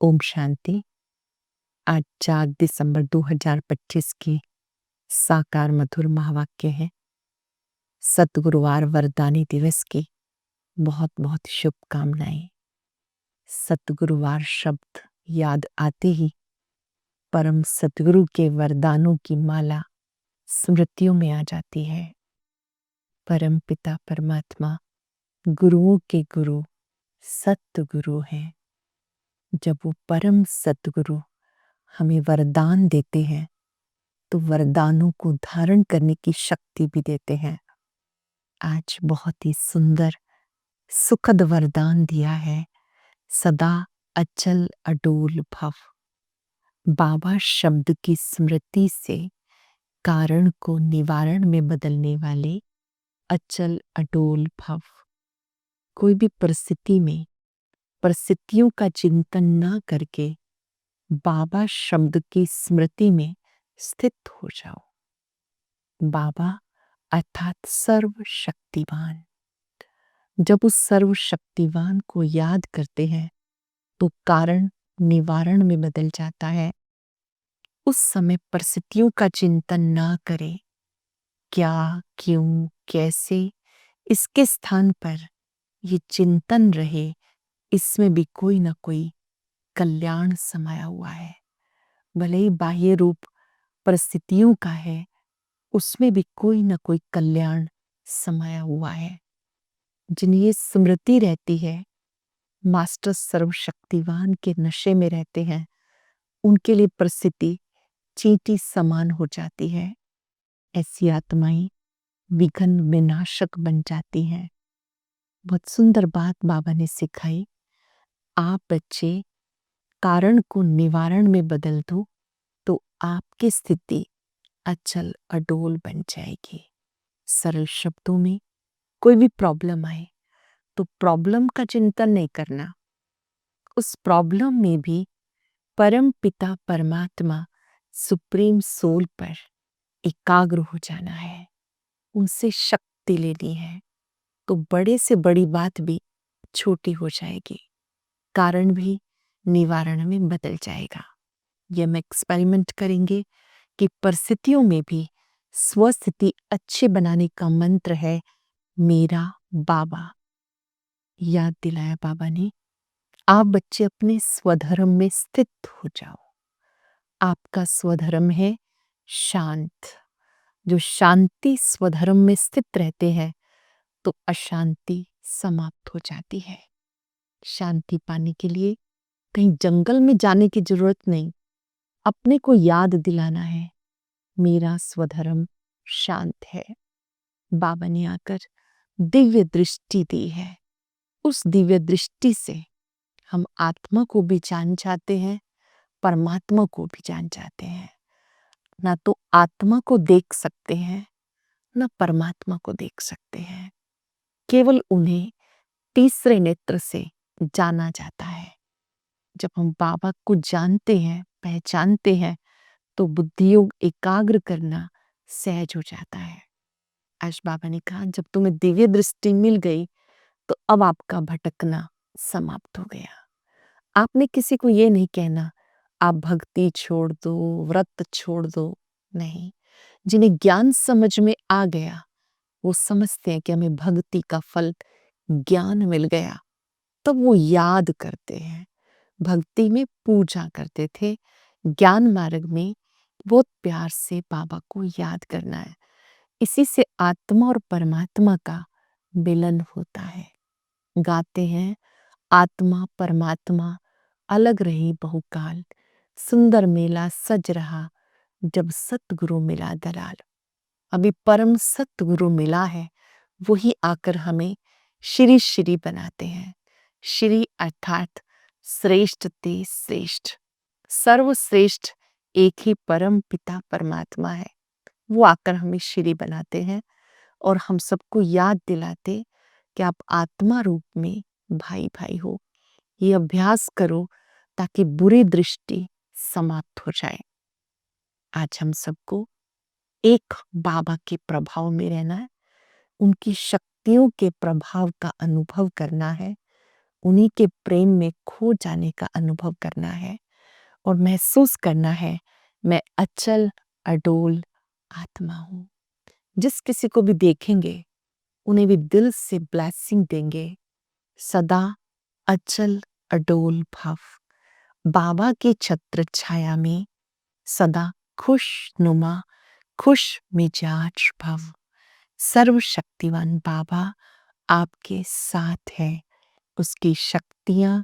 ओम शांति। आज 4 दिसंबर 2025 की साकार मधुर महावाक्य है। सतगुरुवार वरदानी दिवस की बहुत बहुत शुभकामनाएं। सतगुरुवार शब्द याद आते ही परम सतगुरु के वरदानों की माला स्मृतियों में आ जाती है। परम पिता परमात्मा गुरुओं के गुरु सतगुरु हैं। जब वो परम सतगुरु हमें वरदान देते हैं तो वरदानों को धारण करने की शक्ति भी देते हैं। आज बहुत ही सुंदर सुखद वरदान दिया है, सदा अचल अडोल भव। बाबा शब्द की स्मृति से कारण को निवारण में बदलने वाले अचल अडोल भव। कोई भी परिस्थिति में परिस्थितियों का चिंतन न करके बाबा शब्द की स्मृति में स्थित हो जाओ। बाबा अर्थात सर्वशक्तिवान। जब उस सर्वशक्तिवान को याद करते हैं तो कारण निवारण में बदल जाता है। उस समय परिस्थितियों का चिंतन ना करें, क्या, क्यों, कैसे, इसके स्थान पर ये चिंतन रहे, इसमें भी कोई ना कोई कल्याण समाया हुआ है। भले ही बाह्य रूप परिस्थितियों का है, उसमें भी कोई ना कोई कल्याण समाया हुआ है। जिन्हें ये स्मृति रहती है, मास्टर सर्वशक्तिवान के नशे में रहते हैं, उनके लिए परिस्थिति चींटी समान हो जाती है। ऐसी आत्माएं विघ्न विनाशक बन जाती हैं। बहुत सुंदर बात बाबा ने सिखाई। आप बच्चे कारण को निवारण में बदल दो तो आपकी स्थिति अचल अडोल बन जाएगी। सरल शब्दों में कोई भी प्रॉब्लम आए तो प्रॉब्लम का चिंतन नहीं करना, उस प्रॉब्लम में भी परम पिता परमात्मा सुप्रीम सोल पर एकाग्र हो जाना है, उनसे शक्ति लेनी है, तो बड़े से बड़ी बात भी छोटी हो जाएगी, कारण भी निवारण में बदल जाएगा। यह हम एक्सपेरिमेंट करेंगे कि परिस्थितियों में भी स्वस्थिति अच्छे बनाने का मंत्र है मेरा बाबा। याद दिलाया बाबा ने। आप बच्चे अपने स्वधर्म में स्थित हो जाओ। आपका स्वधर्म है शांत। जो शांति स्वधर्म में स्थित रहते हैं तो अशांति समाप्त हो जाती है। शांति पाने के लिए कहीं जंगल में जाने की जरूरत नहीं, अपने को याद दिलाना है मेरा स्वधर्म शांत है। बाबा ने आकर दिव्य दृष्टि दी है। उस दिव्य दृष्टि से हम आत्मा को भी जान जाते हैं, परमात्मा को भी जान जाते हैं। ना तो आत्मा को देख सकते हैं, ना परमात्मा को देख सकते हैं। केवल उन्हें तीसरे नेत्र से जाना जाता है। जब हम बाबा को जानते हैं, पहचानते हैं, तो बुद्धियोग एकाग्र करना सहज हो जाता है। आज बाबा ने कहा जब तुम्हें दिव्य दृष्टि मिल गई तो अब आपका भटकना समाप्त हो गया। आपने किसी को ये नहीं कहना आप भक्ति छोड़ दो, व्रत छोड़ दो, नहीं। जिन्हें ज्ञान समझ में आ गया वो समझते हैं कि हमें भक्ति का फल ज्ञान मिल गया, तब वो याद करते हैं। भक्ति में पूजा करते थे, ज्ञान मार्ग में बहुत प्यार से बाबा को याद करना है। इसी से आत्मा और परमात्मा का मिलन होता है। गाते हैं आत्मा परमात्मा अलग रही बहुकाल, सुंदर मेला सज रहा जब सतगुरु मिला दलाल। अभी परम सतगुरु मिला है, वही आकर हमें श्री श्री बनाते हैं। श्री अर्थात श्रेष्ठ ते श्रेष्ठ, सर्वश्रेष्ठ एक ही परम पिता परमात्मा है। वो आकर हमें श्री बनाते हैं और हम सबको याद दिलाते कि आप आत्मा रूप में भाई भाई हो। ये अभ्यास करो ताकि बुरी दृष्टि समाप्त हो जाए। आज हम सबको एक बाबा के प्रभाव में रहना है, उनकी शक्तियों के प्रभाव का अनुभव करना है उन्हीं के प्रेम में खो जाने का अनुभव करना है और महसूस करना है मैं अचल अडोल आत्मा हूँ। जिस किसी को भी देखेंगे उन्हें भी दिल से ब्लेसिंग देंगे, सदा अचल अडोल भव, बाबा की छत्र छाया में सदा खुशनुमा खुश मिजाज भव। सर्वशक्तिवान बाबा आपके साथ है, उसकी शक्तियां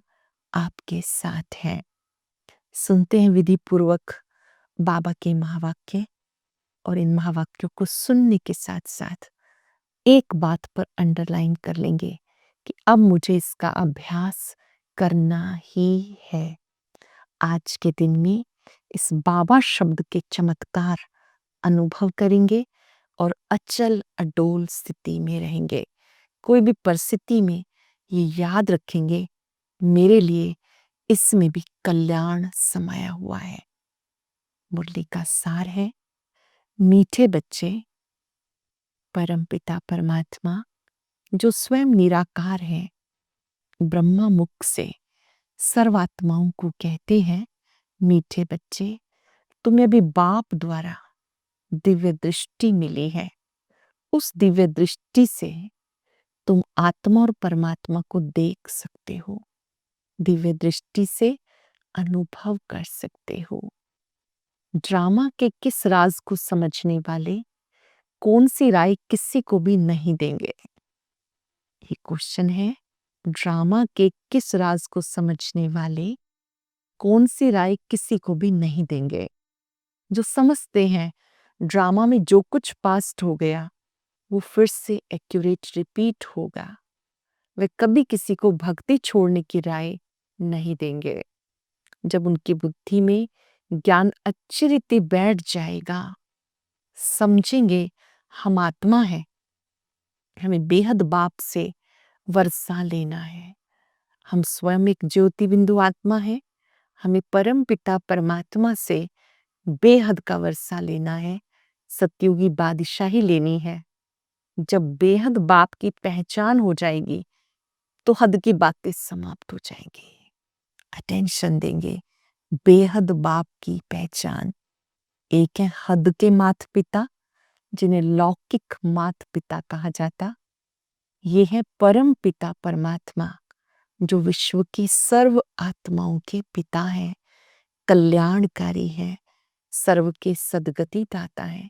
आपके साथ हैं। सुनते हैं विधि पूर्वक बाबा के महावाक्य और इन महावाक्यों को सुनने के साथ साथ एक बात पर अंडरलाइन कर लेंगे कि अब मुझे इसका अभ्यास करना ही है। आज के दिन में इस बाबा शब्द के चमत्कार अनुभव करेंगे और अचल अडोल स्थिति में रहेंगे। कोई भी परिस्थिति में ये याद रखेंगे, मेरे लिए इसमें भी कल्याण समाया हुआ है। मुरली का सार है, मीठे बच्चे, परमपिता परमात्मा जो स्वयं निराकार है, ब्रह्मा मुख से सर्वात्माओं को कहते हैं, मीठे बच्चे तुम्हें अभी बाप द्वारा दिव्य दृष्टि मिली है। उस दिव्य दृष्टि से तुम आत्मा और परमात्मा को देख सकते हो, दिव्य दृष्टि से अनुभव कर सकते हो। ड्रामा के किस राज को समझने वाले कौन सी राय किसी को भी नहीं देंगे? ये क्वेश्चन है। ड्रामा के किस राज को समझने वाले कौन सी राय किसी को भी नहीं देंगे? जो समझते हैं ड्रामा में जो कुछ पास्ट हो गया वो फिर से एक्यूरेट रिपीट होगा, वे कभी किसी को भक्ति छोड़ने की राय नहीं देंगे। जब उनकी बुद्धि में ज्ञान अच्छी रीति बैठ जाएगा, समझेंगे हम आत्मा है, हमें बेहद बाप से वर्षा लेना है। हम स्वयं एक ज्योति बिंदु आत्मा है, हमें परम पिता परमात्मा से बेहद का वर्षा लेना है, सतयुगी बादशाही लेनी है। जब बेहद बाप की पहचान हो जाएगी तो हद की बातें समाप्त हो जाएंगी। अटेंशन देंगे, बेहद बाप की पहचान। एक है हद के मात पिता जिन्हें लौकिक मात पिता कहा जाता, ये है परम पिता परमात्मा जो विश्व की सर्व आत्माओं के पिता है, कल्याणकारी है, सर्व के सद्गति दाता है।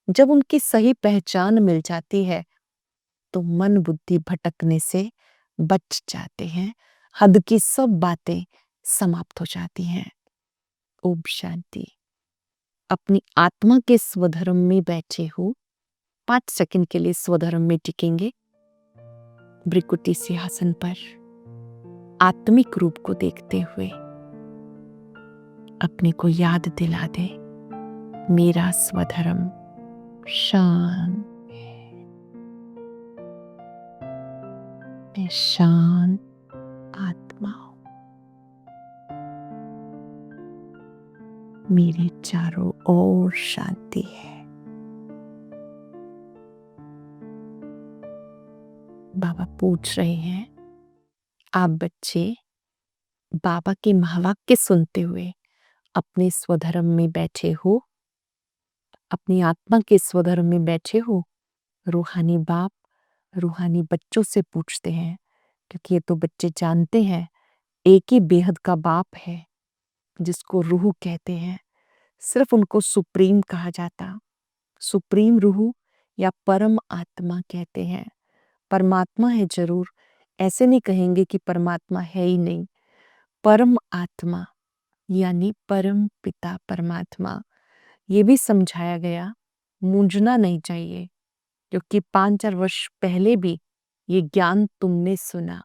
जब उनकी सही पहचान मिल जाती है तो मन बुद्धि भटकने से बच जाते हैं, हद की सब बातें समाप्त हो जाती हैं। ओम शांति। अपनी आत्मा के स्वधर्म में बैठे हो, 5 सेकंड के लिए स्वधर्म में टिकेंगे। भ्रिकुटी सिंहासन पर आत्मिक रूप को देखते हुए अपने को याद दिला दे, मेरा स्वधर्म शांत है, मैं शांत आत्मा हूं, मेरे चारों ओर शांति है। बाबा पूछ रहे हैं, आप बच्चे बाबा के महावाक्य सुनते हुए अपने स्वधर्म में बैठे हो, अपनी आत्मा के स्वधर्म में बैठे हो? रूहानी बाप रूहानी बच्चों से पूछते हैं, क्योंकि ये तो बच्चे जानते हैं एक ही बेहद का बाप है जिसको रूह कहते हैं। सिर्फ उनको सुप्रीम कहा जाता, सुप्रीम रूह या परम आत्मा कहते हैं। परमात्मा है जरूर, ऐसे नहीं कहेंगे कि परमात्मा है ही नहीं। परम आत्मा यानी परम पिता परमात्मा, ये भी समझाया गया, मूंझना नहीं चाहिए, क्योंकि 5-4 वर्ष पहले भी ये ज्ञान तुमने सुना।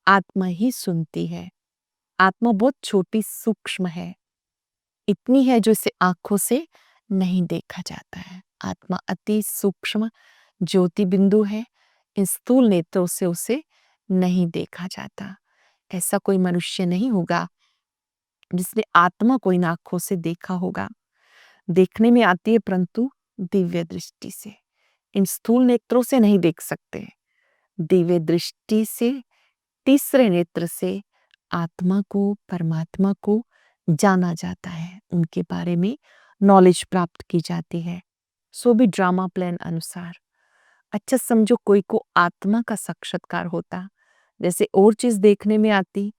आत्मा ही सुनती है। आत्मा बहुत छोटी सूक्ष्म है, इतनी है जो इसे आंखों से नहीं देखा जाता है। आत्मा अति सूक्ष्म ज्योति बिंदु है, इन स्थूल नेत्रों से उसे नहीं देखा जाता। ऐसा कोई मनुष्य नहीं होगा जिसने आत्मा को इन आंखों से देखा होगा। देखने में आती है परंतु दिव्य दृष्टि से, इन स्थूल नेत्रों से नहीं देख सकते। दिव्य दृष्टि से तीसरे नेत्र से आत्मा को, परमात्मा को जाना जाता है, उनके बारे में नॉलेज प्राप्त की जाती है। सो भी ड्रामा प्लान अनुसार अच्छा समझो कोई को आत्मा का साक्षात्कार होता, जैसे और चीज देखने में आती,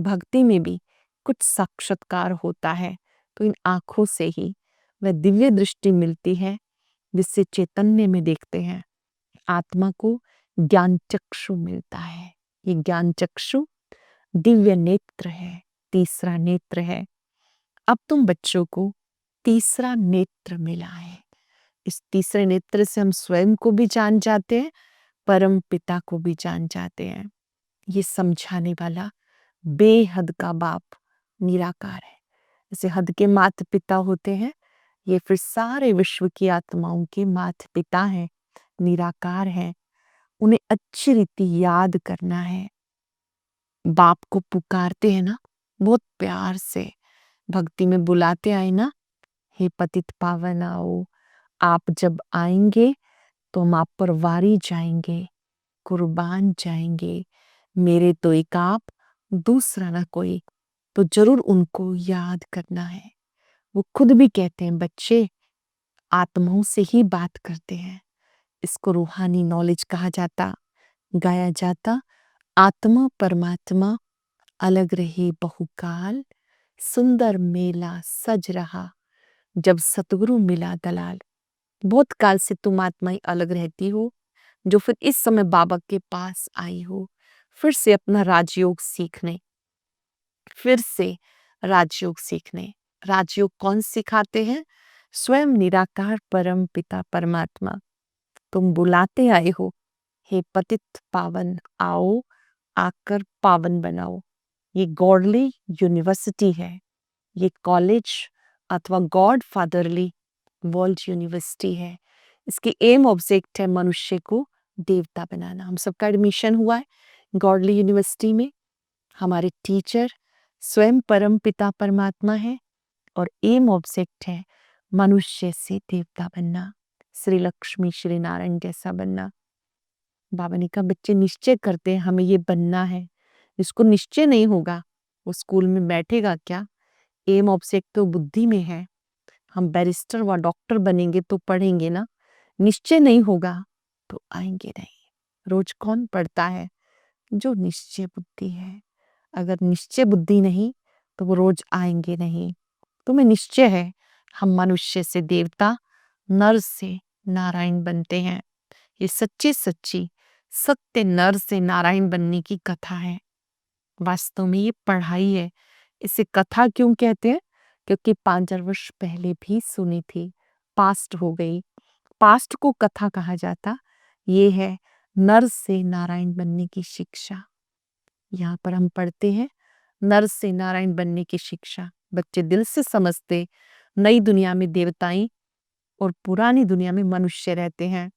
भक्ति में भी कुछ साक्षात्कार होता है। तो इन आंखों से ही वह दिव्य दृष्टि मिलती है जिससे चैतन्य में देखते हैं। आत्मा को ज्ञान चक्षु मिलता है। ये ज्ञान चक्षु दिव्य नेत्र है, तीसरा नेत्र है। अब तुम बच्चों को तीसरा नेत्र मिला है। इस तीसरे नेत्र से हम स्वयं को भी जान जाते हैं, परम पिता को भी जान जाते हैं। ये समझाने वाला बेहद का बाप निराकार है। जैसे हद के माता पिता होते हैं, ये फिर सारे विश्व की आत्माओं के माता पिता हैं, निराकार हैं। उन्हें अच्छी रीति याद करना है। बाप को पुकारते हैं ना, बहुत प्यार से भक्ति में बुलाते आए ना, हे पतित पावन आओ, आप जब आएंगे तो हम आप पर वारी जाएंगे, कुर्बान जाएंगे, मेरे तो एक आप, दूसरा ना कोई। तो जरूर उनको याद करना है। वो खुद भी कहते हैं बच्चे आत्माओं से ही बात करते हैं। इसको रूहानी नॉलेज कहा जाता, गाया जाता। आत्मा परमात्मा अलग रहे बहुकाल, सुंदर मेला सज रहा, जब सतगुरु मिला दलाल। बहुत काल से तुम आत्माएं अलग रहती हो, जो फिर इस समय बाबा के पास आई हो, फिर से अपना राजयोग सीखने, फिर से राजयोग सीखने। राजयोग कौन सिखाते हैं? स्वयं निराकार परम पिता परमात्मा। तुम बुलाते आए हो, हे पतित पावन आओ, आकर पावन बनाओ। ये गॉडली यूनिवर्सिटी है, ये कॉलेज अथवा गॉड फादरली वर्ल्ड यूनिवर्सिटी है। इसकी एम ऑब्जेक्ट है मनुष्य को देवता बनाना। हम सबका एडमिशन हुआ है गॉडली यूनिवर्सिटी में। हमारे टीचर स्वयं परम पिता परमात्मा है और एम ऑब्जेक्ट है मनुष्य से देवता बनना, श्री लक्ष्मी श्री नारायण जैसा बनना। बाबा ने कहा बच्चे निश्चय करते हैं हमें ये बनना है। जिसको निश्चय नहीं होगा वो स्कूल में बैठेगा क्या? एम ऑब्जेक्ट तो बुद्धि में है। हम बैरिस्टर व डॉक्टर बनेंगे तो पढ़ेंगे ना, निश्चय नहीं होगा तो आएंगे नहीं। रोज कौन पढ़ता है? जो निश्चय बुद्धि है। अगर निश्चय बुद्धि नहीं तो वो रोज आएंगे नहीं। तुम्हें निश्चय है हम मनुष्य से देवता, नर से नारायण बनते हैं। ये सच्ची सच्ची सत्य नर से नारायण बनने की कथा है। वास्तव में ये पढ़ाई है। इसे कथा क्यों कहते हैं? क्योंकि 5000 वर्ष पहले भी सुनी थी, पास्ट हो गई। पास्ट को कथा कहा जाता। ये है नर से नारायण बनने की शिक्षा। यहाँ पर हम पढ़ते हैं नर से नारायण बनने की शिक्षा। बच्चे दिल से समझते नई दुनिया में देवताएं और पुरानी दुनिया में मनुष्य रहते हैं।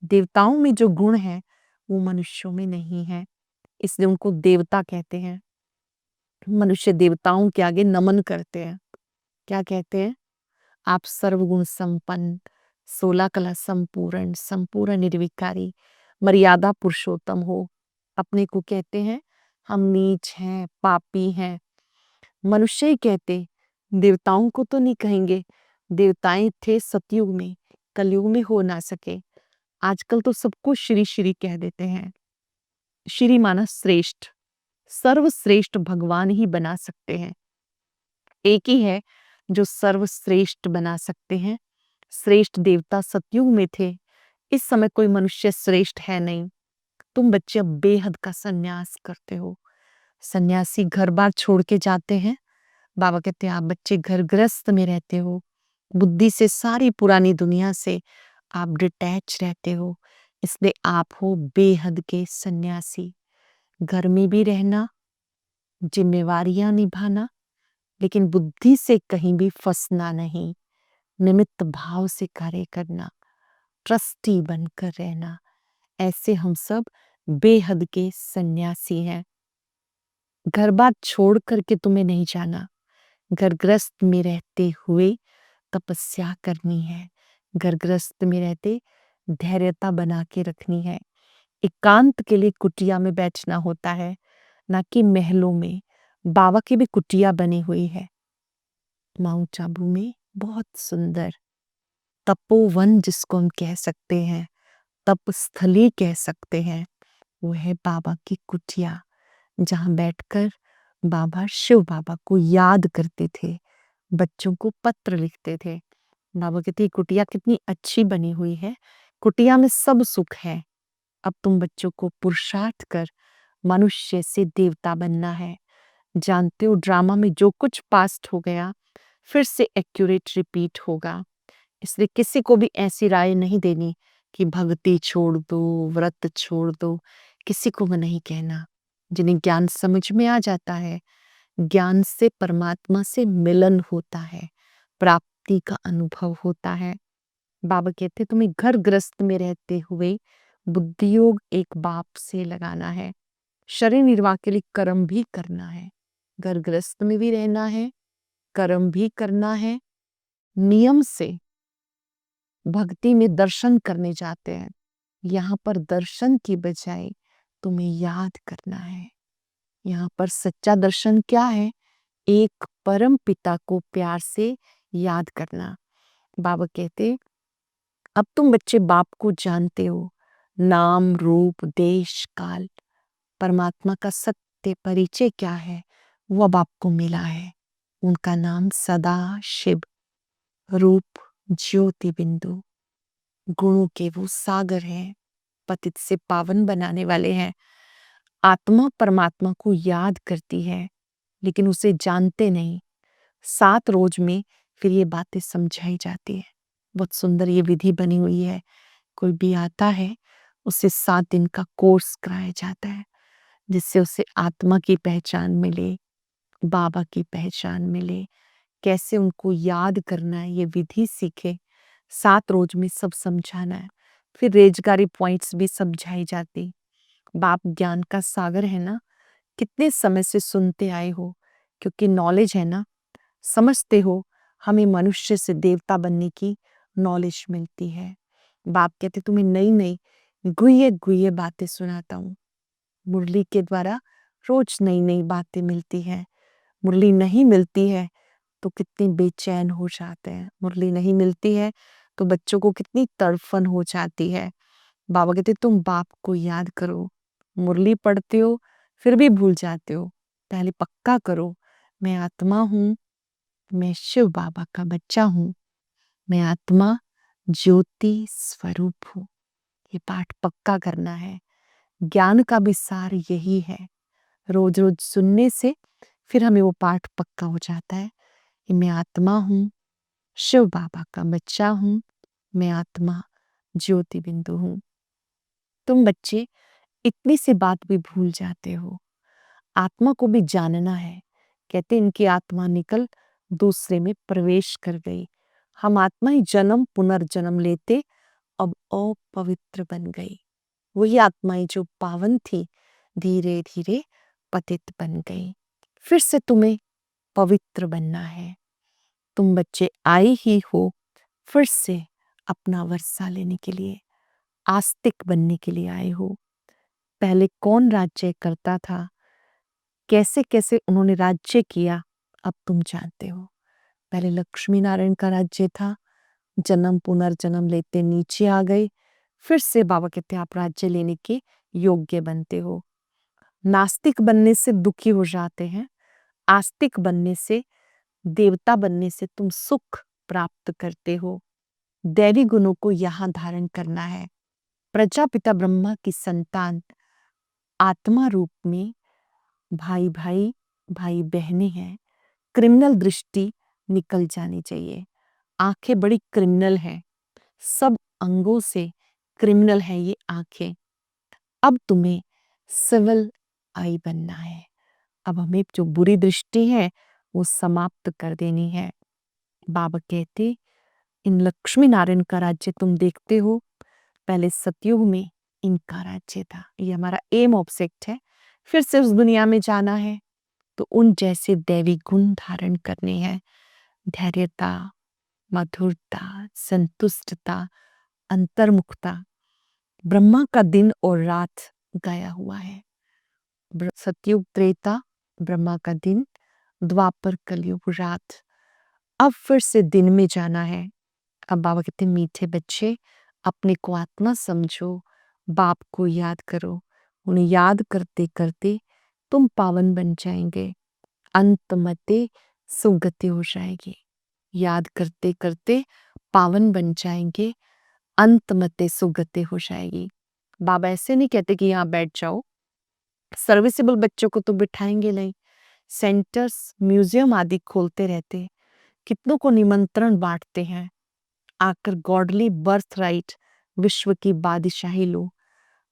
देवताओं में जो गुण है वो मनुष्यों में नहीं है, इसलिए उनको देवता कहते हैं। मनुष्य देवताओं के आगे नमन करते हैं। क्या कहते हैं? आप सर्वगुण संपन्न, 16 कला संपूर्ण, संपूर्ण निर्विकारी, मर्यादा पुरुषोत्तम हो। अपने को कहते हैं हम नीच हैं, पापी हैं। मनुष्य ही कहते, देवताओं को तो नहीं कहेंगे। देवताएं थे सतयुग में, कलयुग में हो ना सके। आजकल तो सबको श्री श्री कह देते हैं। श्री माना श्रेष्ठ, सर्वश्रेष्ठ भगवान ही बना सकते हैं। एक ही है जो सर्वश्रेष्ठ बना सकते हैं। श्रेष्ठ देवता सतयुग में थे, इस समय कोई मनुष्य श्रेष्ठ है नहीं। तुम बच्चे अब बेहद का सन्यास करते हो। सन्यासी घर बार छोड़ के जाते हैं। बाबा कहते हैं आप बच्चे घर गृहस्थ में रहते हो, बुद्धि से सारी पुरानी दुनिया से आप डिटैच रहते हो, इसलिए आप हो बेहद के सन्यासी। घर में भी रहना, जिम्मेवारियां निभाना, लेकिन बुद्धि से कहीं भी फंसना नहीं। निमित्त भाव से कार्य करना, ट्रस्टी बनकर रहना। ऐसे हम सब बेहद के सन्यासी हैं। घर बार छोड़ करके तुम्हें नहीं जाना। घर गृहस्थ में रहते हुए तपस्या करनी है। घर गृहस्थ में रहते धैर्यता बना के रखनी है। एकांत के लिए कुटिया में बैठना होता है। ना कि महलों में। बाबा की भी कुटिया बनी हुई है माउंट आबू में, बहुत सुंदर तपोवन जिसको हम कह सकते हैं, तपस्थली कह सकते हैं, वो है बाबा की कुटिया, जहाँ बैठकर बाबा शिव बाबा को याद करते थे, बच्चों को पत्र लिखते थे। बाबा कहते ये कुटिया कितनी अच्छी बनी हुई है, कुटिया में सब सुख है। अब तुम बच्चों को पुरुषार्थ कर मनुष्य से देवता बनना है। जानते हो ड्रामा में जो कुछ पास्ट हो गया फिर से एक्यूरेट रिपीट होगा। इसलिए किसी को भी ऐसी राय नहीं देनी कि भक्ति छोड़ दो, व्रत छोड़ दो, किसी को वो नहीं कहना। जिन्हें ज्ञान समझ में आ जाता है, ज्ञान से परमात्मा से मिलन होता है, प्राप्ति का अनुभव होता है। बाबा कहते तुम्हें घर गृहस्थ में रहते हुए बुद्धि योग एक बाप से लगाना है, शरीर निर्वाह के लिए कर्म भी करना है, घर गृहस्थ में भी रहना है, कर्म भी करना है, नियम से भक्ति में दर्शन करने जाते हैं, यहाँ पर दर्शन की बजाय तुम्हें याद करना है। यहाँ पर सच्चा दर्शन क्या है? एक परम पिता को प्यार से याद करना। बाबा कहते अब तुम बच्चे बाप को जानते हो, नाम रूप देश काल, परमात्मा का सत्य परिचय क्या है वो अब आपको मिला है। उनका नाम सदा शिव, रूप ज्योति बिंदु, गुणों के वो सागर हैं, पतित से पावन बनाने वाले हैं। आत्मा परमात्मा को याद करती है लेकिन उसे जानते नहीं। 7 रोज में फिर ये बातें समझाई जाती है। बहुत सुंदर ये विधि बनी हुई है। कोई भी आता है उसे 7 दिन का कोर्स कराया जाता है जिससे उसे आत्मा की पहचान मिले, बाबा की पहचान मिले, कैसे उनको याद करना है ये विधि सीखे। 7 रोज में सब समझाना है। फिर रेजगारी पॉइंट्स भी समझाई जाती। बाप ज्ञान का सागर है ना, कितने समय से सुनते आए हो, क्योंकि नॉलेज है ना, समझते हो हमें मनुष्य से देवता बनने की नॉलेज मिलती है। बाप कहते तुम्हें नई नई गुह्य गुह्य बातें सुनाता हूँ। मुरली के द्वारा रोज नई नई बातें मिलती हैं। मुरली नहीं मिलती है तो कितने बेचैन हो जाते हैं, मुरली नहीं मिलती है तो बच्चों को कितनी तड़फन हो जाती है। बाबा कहते तुम बाप को याद करो, मुरली पढ़ते हो फिर भी भूल जाते हो, पहले पक्का करो मैं आत्मा हूँ, मैं शिव बाबा का बच्चा हूँ, मैं आत्मा ज्योति स्वरूप हूँ। ये पाठ पक्का करना है। ज्ञान का भी सार यही है। रोज रोज सुनने से फिर हमें वो पाठ पक्का हो जाता है कि मैं आत्मा हूँ, शिव बाबा का बच्चा हूँ, मैं आत्मा ज्योति बिंदु हूँ। तुम बच्चे इतनी सी बात भी भूल जाते हो। आत्मा को भी जानना है। कहते इनकी आत्मा निकल दूसरे में प्रवेश कर गई। हम आत्मा ही जन्म पुनर्जन्म लेते अब अपवित्र बन गई। वही आत्माएं जो पावन थी धीरे धीरे पतित बन गई। फिर से तुम्हें पवित्र बनना है। तुम बच्चे आए ही हो फिर से अपना वर्षा लेने के लिए, आस्तिक बनने के लिए आए हो। पहले कौन राज्य करता था, कैसे कैसे उन्होंने राज्य किया, अब तुम जानते हो। पहले लक्ष्मी नारायण का राज्य था, जन्म पुनर्जन्म लेते नीचे आ गए, फिर से बाबा कहते आप राज्य लेने के योग्य बनते हो। नास्तिक बनने से दुखी हो जाते हैं, आस्तिक बनने से, देवता बनने से तुम सुख प्राप्त करते हो। दैवी गुणों को यहाँ धारण करना है। प्रजापिता ब्रह्मा की संतान आत्मा रूप में भाई भाई भाई बहनें हैं। क्रिमिनल दृष्टि निकल जानी चाहिए। आंखें बड़ी क्रिमिनल हैं, सब अंगों से क्रिमिनल है ये आंखें। अब तुम्हें सिविल आई बनना है। अब हमें जो बुरी दृष्टि है वो समाप्त कर देनी है। बाबा कहते इन लक्ष्मी नारायण का राज्य तुम देखते हो, पहले सतयुग में इनका राज्य था। ये हमारा एम ऑब्जेक्ट है। फिर से उस दुनिया में जाना है तो उन जैसे दैवी गुण धारण करने हैं। धैर्यता, मधुरता, संतुष्टता, अंतर्मुखता। ब्रह्मा का दिन और रात गया हुआ है, सतयुग त्रेता ब्रह्मा का दिन, द्वापर कलयुग रात। अब फिर से दिन में जाना है। अब बाबा कहते हैं मीठे बच्चे, अपने को आत्मा समझो, बाप को याद करो। उन्हें याद करते करते तुम पावन बन जाएंगे, अंतमते सुगति हो जाएगी। याद करते करते पावन बन जाएंगे, अंतमते सुगति हो जाएगी। बाबा ऐसे नहीं कहते कि यहाँ बैठ जाओ, सर्विसेबल बच्चों को तो बिठाएंगे नहीं। सेंटर्स, म्यूजियम आदि खोलते रहते, कितनों को निमंत्रण बांटते हैं, आकर गॉडली बर्थ राइट, विश्व की बादशाही लो।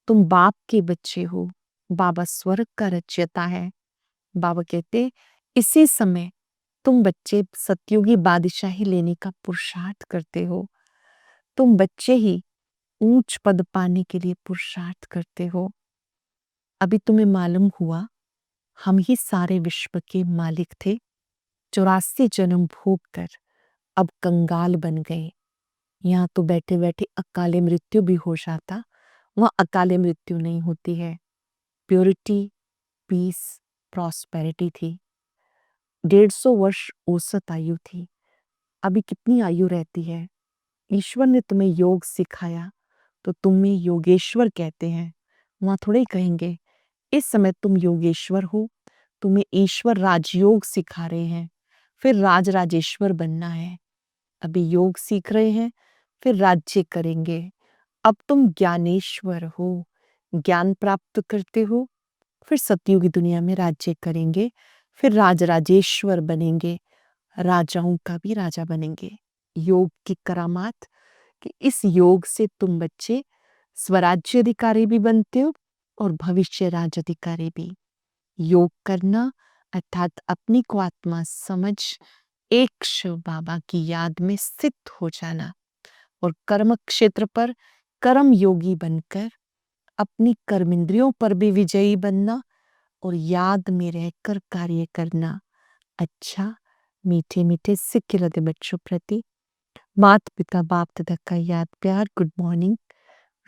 तुम बाप के बच्चे हो, बाबा स्वर्ग का रचयिता है। बाबा कहते इसी समय तुम बच्चे सतयुगी बादशाही लेने का पुरुषार्थ करते हो। तुम बच्चे ही ऊंच पद पाने के लिए पुरुषार्थ करते हो। अभी तुम्हें मालूम हुआ हम ही सारे विश्व के मालिक थे, 84 जन्म भोग कर अब कंगाल बन गए। यहाँ तो बैठे बैठे अकाले मृत्यु भी हो जाता, वहां अकाले मृत्यु नहीं होती है। प्योरिटी, पीस, प्रॉस्पेरिटी थी। 150 वर्ष औसत आयु थी। अभी कितनी आयु रहती है? ईश्वर ने तुम्हें योग सिखाया तो तुम्हें योगेश्वर कहते हैं। वहां थोड़े ही कहेंगे इस समय तुम योगेश्वर हो, तुम्हें ईश्वर राजयोग सिखा रहे हैं, फिर राज राजेश्वर बनना है। अभी योग सीख रहे हैं, फिर राज्य करेंगे। अब तुम ज्ञानेश्वर हो, ज्ञान प्राप्त करते हो, फिर सतयुग की दुनिया में राज्य करेंगे, फिर राज राजेश्वर बनेंगे, राजाओं का भी राजा बनेंगे। योग की करामात कि इस योग से तुम बच्चे स्वराज्य अधिकारी भी बनते हो और भविष्य राज अधिकारी भी। योग करना अर्थात अपनी को आत्मा समझ एक शिव बाबा की याद में स्थित हो जाना और कर्म क्षेत्र पर कर्म योगी बनकर अपनी कर्मेंद्रियों पर भी विजयी बनना और याद में रहकर कार्य करना। अच्छा, मीठे मीठे सिक्के लदे बच्चों प्रति माता पिता बाप दादा का याद प्यार गुड मॉर्निंग।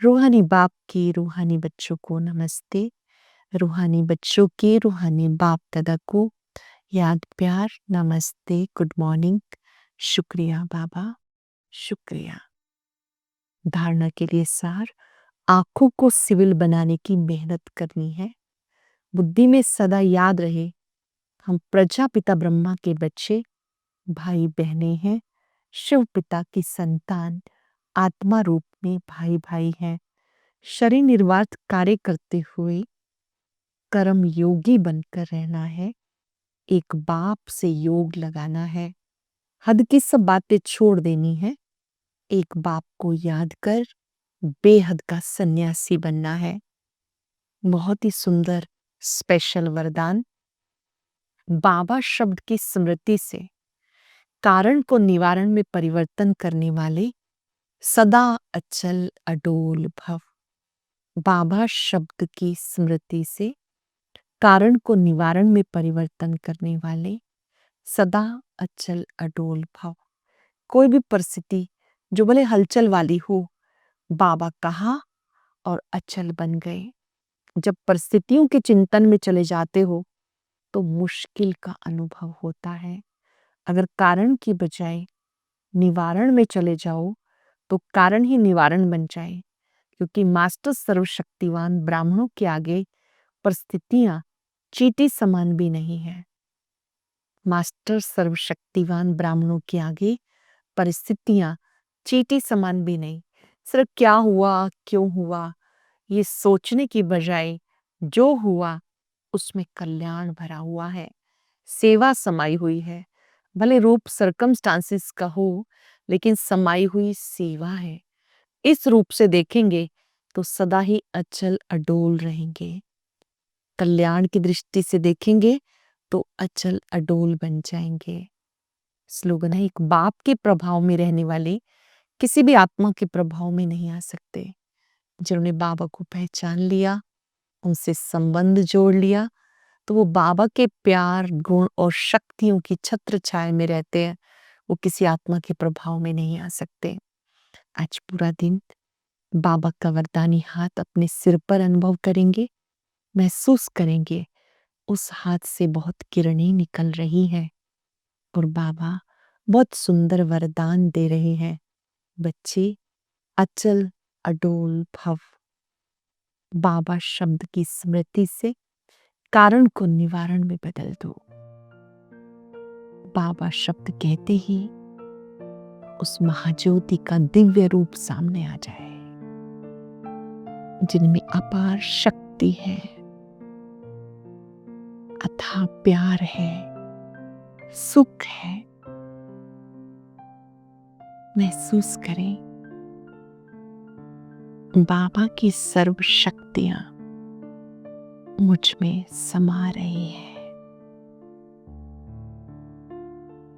रूहानी बाप के रूहानी बच्चों को नमस्ते। रूहानी बच्चों के रूहानी बाप दादा को याद प्यार नमस्ते गुड मॉर्निंग। शुक्रिया बाबा, शुक्रिया। धारणा के लिए सार, आंखों को सिविल बनाने की मेहनत करनी है। बुद्धि में सदा याद रहे हम प्रजापिता ब्रह्मा के बच्चे, भाई बहने हैं, शिव पिता की संतान, आत्मा रूप में भाई भाई हैं। शरीर निर्वात कार्य करते हुए कर्म योगी बनकर रहना है। एक बाप से योग लगाना है। हद की सब बातें छोड़ देनी है। एक बाप को याद कर बेहद का सन्यासी बनना है। बहुत ही सुंदर स्पेशल वरदान। बाबा शब्द की स्मृति से कारण को निवारण में परिवर्तन करने वाले सदा अचल अडोल भव। बाबा शब्द की स्मृति से कारण को निवारण में परिवर्तन करने वाले सदा अचल अडोल भव। कोई भी परिस्थिति जो भले हलचल वाली हो, बाबा कहा और अचल बन गए। जब परिस्थितियों के चिंतन में चले जाते हो तो मुश्किल का अनुभव होता है। अगर कारण की बजाय निवारण में चले जाओ तो कारण ही निवारण बन जाए, क्योंकि मास्टर सर्वशक्तिवान ब्राह्मणों के आगे परिस्थितियां चींटी समान भी नहीं है। मास्टर सर्वशक्तिवान ब्राह्मणों के आगे परिस्थितियां चींटी समान भी नहीं। सिर्फ क्या हुआ, क्यों हुआ, ये सोचने की बजाय जो हुआ उसमें कल्याण भरा हुआ है, सेवा समाई हुई है। भले रूप सर्कमस्टांसिस का हो, लेकिन समाई हुई सेवा है। इस रूप से देखेंगे तो सदा ही अचल अडोल रहेंगे। कल्याण की दृष्टि से देखेंगे तो अचल अडोल बन जाएंगे। स्लोगन है, एक बाप के प्रभाव में रहने वाले किसी भी आत्मा के प्रभाव में नहीं आ सकते। जिन्होंने बाबा को पहचान लिया, उनसे संबंध जोड़ लिया, तो वो बाबा के प्यार, गुण और शक्तियों की छत्र छाया में रहते हैं। वो किसी आत्मा के प्रभाव में नहीं आ सकते। आज पूरा दिन बाबा का वरदानी हाथ अपने सिर पर अनुभव करेंगे। महसूस करेंगे उस हाथ से बहुत किरणें निकल रही हैं और बाबा बहुत सुंदर वरदान दे रहे हैं। बच्चे, अचल अडोल भव। बाबा शब्द की स्मृति से कारण को निवारण में बदल दो। बाबा शब्द कहते ही उस महाज्योति का दिव्य रूप सामने आ जाए, जिनमें अपार शक्ति है, अथाह प्यार है, सुख है। महसूस करें बाबा की सर्व शक्तियां मुझ में समा रही है।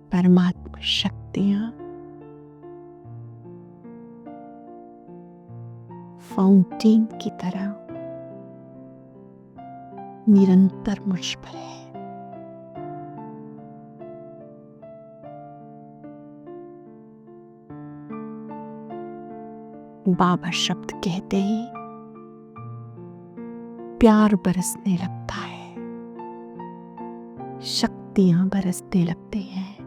परमात्मा शक्तियां फाउंटेन की तरह निरंतर मुझ पर है। बाबा शब्द कहते ही प्यार बरसने लगता है, शक्तियां बरसने लगती हैं।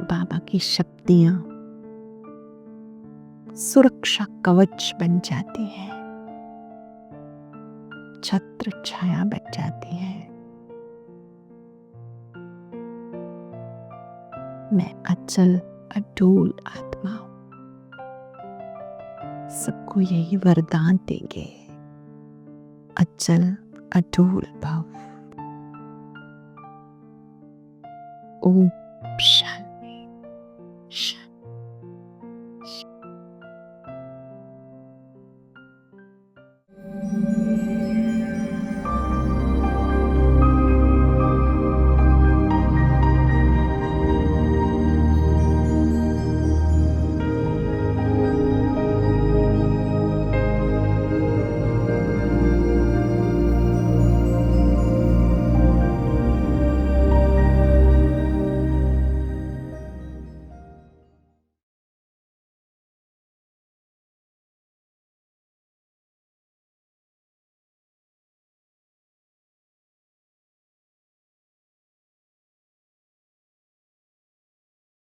बाबा की शक्तियां सुरक्षा कवच बन जाती हैं, छत्र छाया बन जाती है। मैं अचल अडोल आत्मा हूं। सबको यही वरदान देंगे, अचल अडोल भव। ओम शांति।